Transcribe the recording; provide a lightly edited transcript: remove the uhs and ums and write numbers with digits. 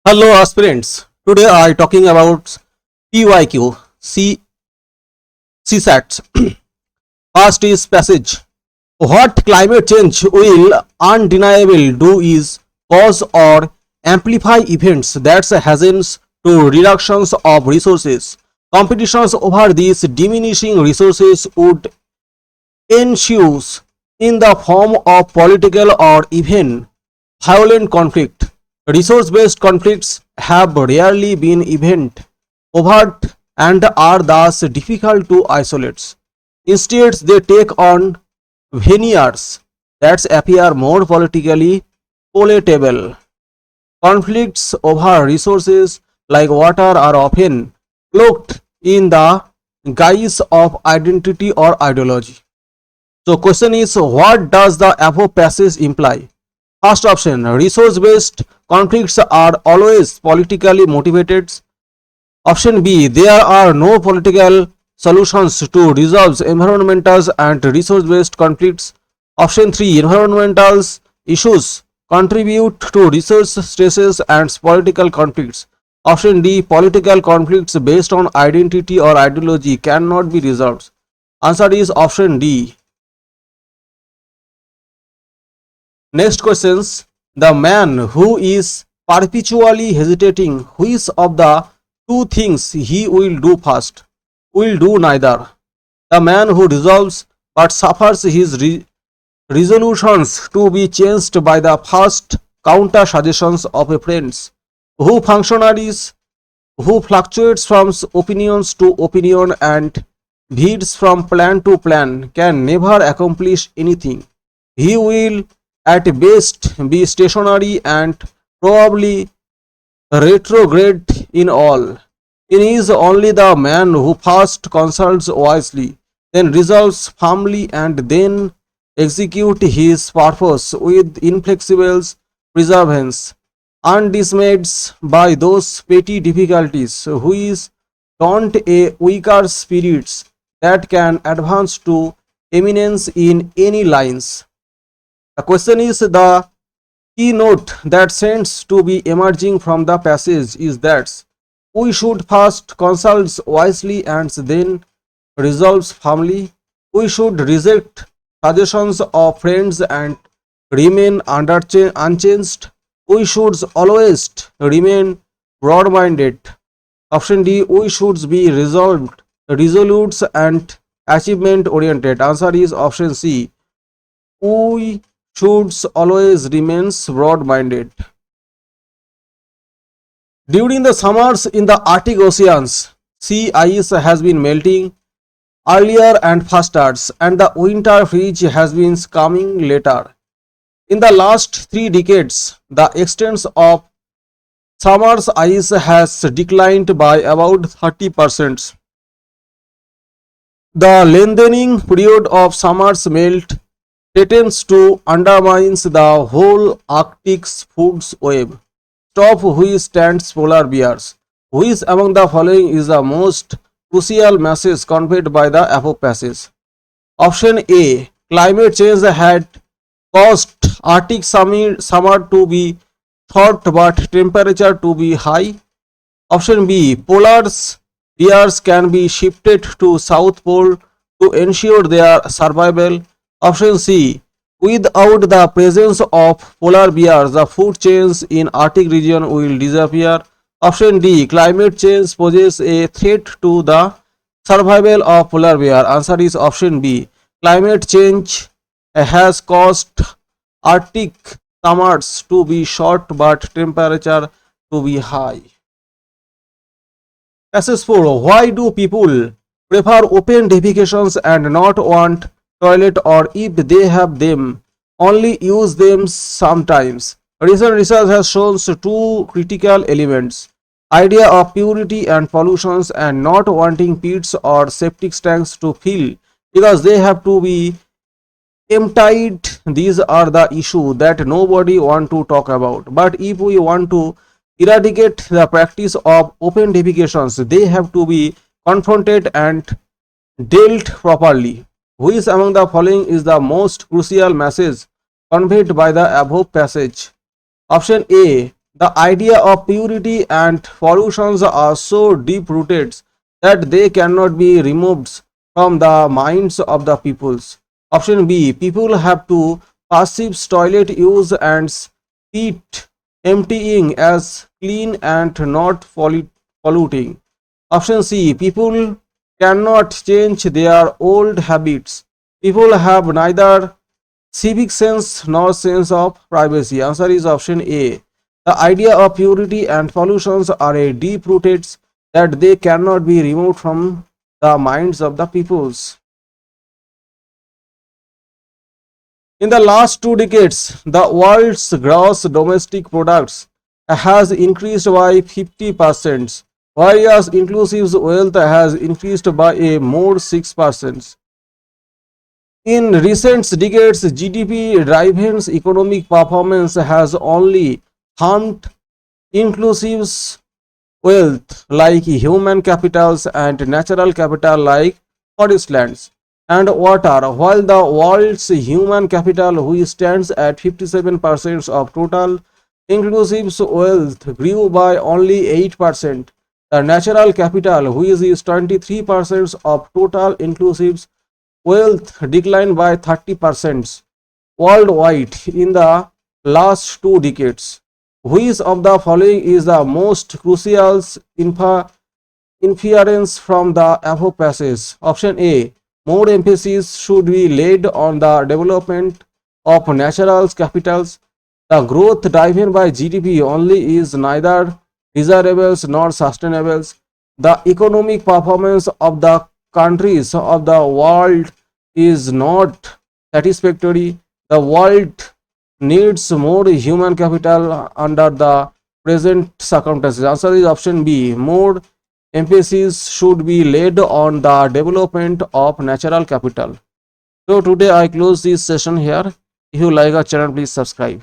Hello aspirants. Today I talking about PYQ, CSATs. First is passage. What climate change will undeniably do is cause or amplify events that hastens to reductions of resources. Competitions over these diminishing resources would ensue in the form of political or even violent conflict. Resource-based conflicts have rarely been event overt and are thus difficult to isolate. Instead, they take on veneers that appear more politically palatable. Conflicts over resources like water are often cloaked in the guise of identity or ideology. So question is, what does the above passage imply? First option, resource-based conflicts are always politically motivated. Option B, there are no political solutions to resolve environmental and resource-based conflicts. Option 3, environmental issues contribute to resource stresses and political conflicts. Option D, political conflicts based on identity or ideology cannot be resolved. Answer is option D. Next questions. The man who is perpetually hesitating which of the two things he will do first will do neither. The man who resolves but suffers his resolutions to be changed by the first counter suggestions of a friends. Who functionaries who fluctuates from opinions to opinion and veers from plan to plan can never accomplish anything. He will at best be stationary and probably retrograde in all. It is only the man who first consults wisely, then resolves firmly, and then execute his purpose with inflexible perseverance, undismayed by those petty difficulties, who is daunt a weaker spirits that can advance to eminence in any lines. The question is, the keynote that seems to be emerging from the passage is that we should first consult wisely and then resolve firmly. We should reject suggestions of friends and remain unchanged. We should always remain broad-minded. Option D, we should be resolute and achievement-oriented. Answer is option C. We should always remain broad-minded. During the summers in the Arctic oceans, sea ice has been melting earlier and faster, and the winter freeze has been coming later. In the last 3 decades, the extent of summer's ice has declined by about 30%. The lengthening period of summer's melt threatens to undermine the whole Arctic's food web. Top which stands polar bears. Which among the following is the most crucial message conveyed by the above passage? Option A, climate change had caused Arctic summer to be hot but temperature to be high. Option B, polar bears can be shifted to South Pole to ensure their survival. Option C, without the presence of polar bears, the food chains in Arctic region will disappear. Option D, climate change poses a threat to the survival of polar bear. Answer is option B. Climate change has caused Arctic summers to be short but temperature to be high. Passage 4. Why do people prefer open defecations and not want toilet, or if they have them, only use them sometimes? Recent research has shown 2 critical elements: idea of purity and pollutions, and not wanting pits or septic tanks to fill because they have to be emptied. These are the issue that nobody want to talk about. But if we want to eradicate the practice of open defecations, they have to be confronted and dealt properly. Which among the following is the most crucial message conveyed by the above passage? Option A, The idea of purity and pollutions are so deep rooted that they cannot be removed from the minds of the peoples. Option B. People have to perceive toilet use and spit emptying as clean and not polluting. Option C. People cannot change their old habits. People have neither civic sense nor sense of privacy. Answer is option A. The idea of purity and pollutions are a deep rooted that they cannot be removed from the minds of the peoples. In the last 2 decades, the world's gross domestic products has increased by 50%, whereas inclusive wealth has increased by a more 6%. In recent decades, GDP-driven economic performance has only harmed inclusive wealth like human capitals and natural capital like forest lands and water, while the world's human capital, which stands at 57% of total inclusive wealth, grew by only 8%. The natural capital, which is 23% of total inclusive wealth, declined by 30% worldwide in the last 2 decades. Which of the following is the most crucial inference from the above passage? Option A. More emphasis should be laid on the development of natural capitals. The growth driven by GDP only is neither desirable nor sustainable. The economic performance of the countries of the world is not satisfactory. The world needs more human capital under the present circumstances. Answer is option B. More emphasis should be laid on the development of natural capital. So today I close this session here. If you like our channel, please subscribe.